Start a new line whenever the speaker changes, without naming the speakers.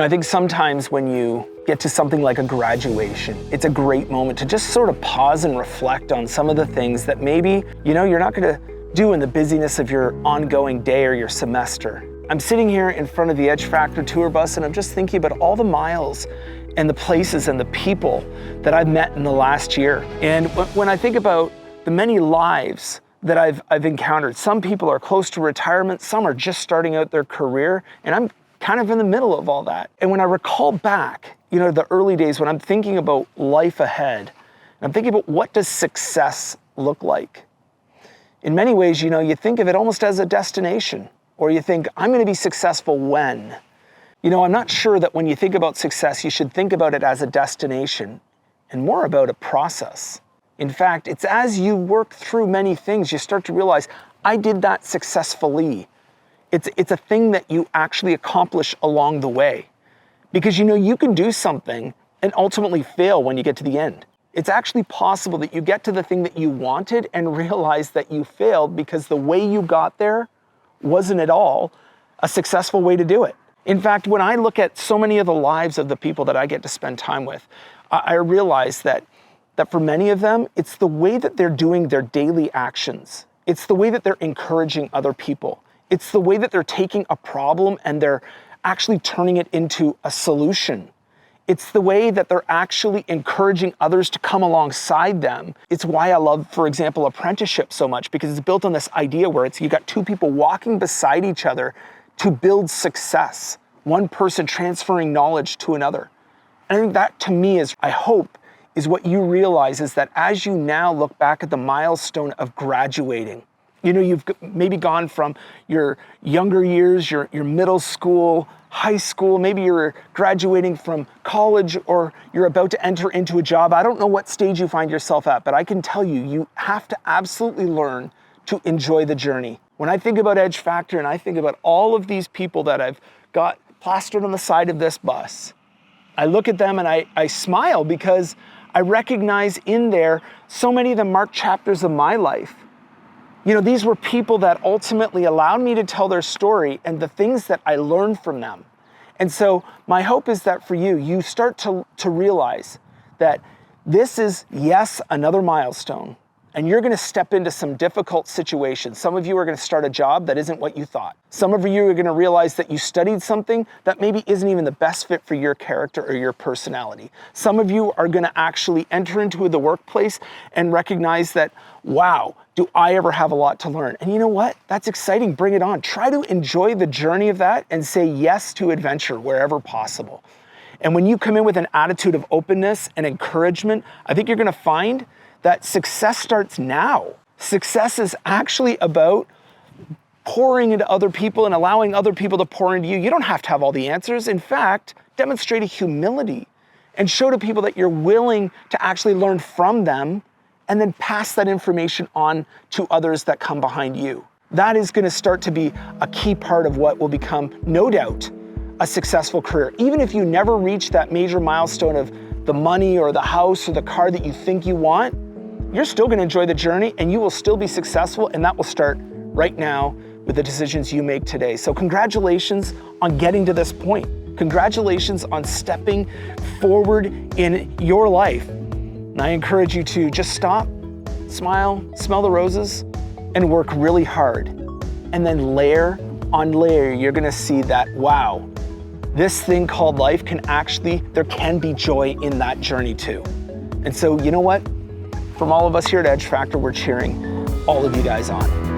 I think sometimes when you get to something like a graduation, it's a great moment to just sort of pause and reflect on some of the things that maybe, you're not going to do in the busyness of your ongoing day or your semester. I'm sitting here in front of the Edge Factor tour bus and I'm just thinking about all the miles and the places and the people that I've met in the last year. And when I think about the many lives that I've encountered, some people are close to retirement, some are just starting out their career, and I'm kind of in the middle of all that. And when I recall back, the early days when I'm thinking about life ahead, I'm thinking about what does success look like? In many ways, you think of it almost as a destination, or you think, I'm going to be successful when? I'm not sure that when you think about success, you should think about it as a destination and more about a process. In fact, it's as you work through many things, you start to realize, I did that successfully. It's a thing that you actually accomplish along the way. Because you can do something and ultimately fail when you get to the end. It's actually possible that you get to the thing that you wanted and realize that you failed because the way you got there wasn't at all a successful way to do it. In fact, when I look at so many of the lives of the people that I get to spend time with, I realize that for many of them, it's the way that they're doing their daily actions. It's the way that they're encouraging other people. It's the way that they're taking a problem and they're actually turning it into a solution. It's the way that they're actually encouraging others to come alongside them. It's why I love, for example, apprenticeship so much, because it's built on this idea where you got two people walking beside each other to build success. One person transferring knowledge to another. And I think that to me I hope, is what you realize is that as you now look back at the milestone of graduating, you've maybe gone from your younger years, your middle school, high school, maybe you're graduating from college or you're about to enter into a job. I don't know what stage you find yourself at, but I can tell you have to absolutely learn to enjoy the journey. When I think about Edge Factor and I think about all of these people that I've got plastered on the side of this bus, I look at them and I smile because I recognize in there so many of them marked chapters of my life. These were people that ultimately allowed me to tell their story and the things that I learned from them. And so my hope is that for you start to realize that this is, yes, another milestone. And you're going to step into some difficult situations. Some of you are going to start a job that isn't what you thought. Some of you are going to realize that you studied something that maybe isn't even the best fit for your character or your personality. Some of you are going to actually enter into the workplace and recognize that, wow, do I ever have a lot to learn? And you know what? That's exciting. Bring it on. Try to enjoy the journey of that and say yes to adventure wherever possible. And when you come in with an attitude of openness and encouragement, I think you're going to find that success starts now. Success is actually about pouring into other people and allowing other people to pour into you. You don't have to have all the answers. In fact, demonstrate a humility and show to people that you're willing to actually learn from them and then pass that information on to others that come behind you. That is going to start to be a key part of what will become, no doubt, a successful career. Even if you never reach that major milestone of the money or the house or the car that you think you want, you're still going to enjoy the journey and you will still be successful, and that will start right now with the decisions you make today. So congratulations on getting to this point. Congratulations on stepping forward in your life. And I encourage you to just stop, smile, smell the roses, and work really hard. And then layer on layer, you're going to see that, wow, this thing called life there can be joy in that journey too. And so, you know what? From all of us here at Edge Factor, we're cheering all of you guys on.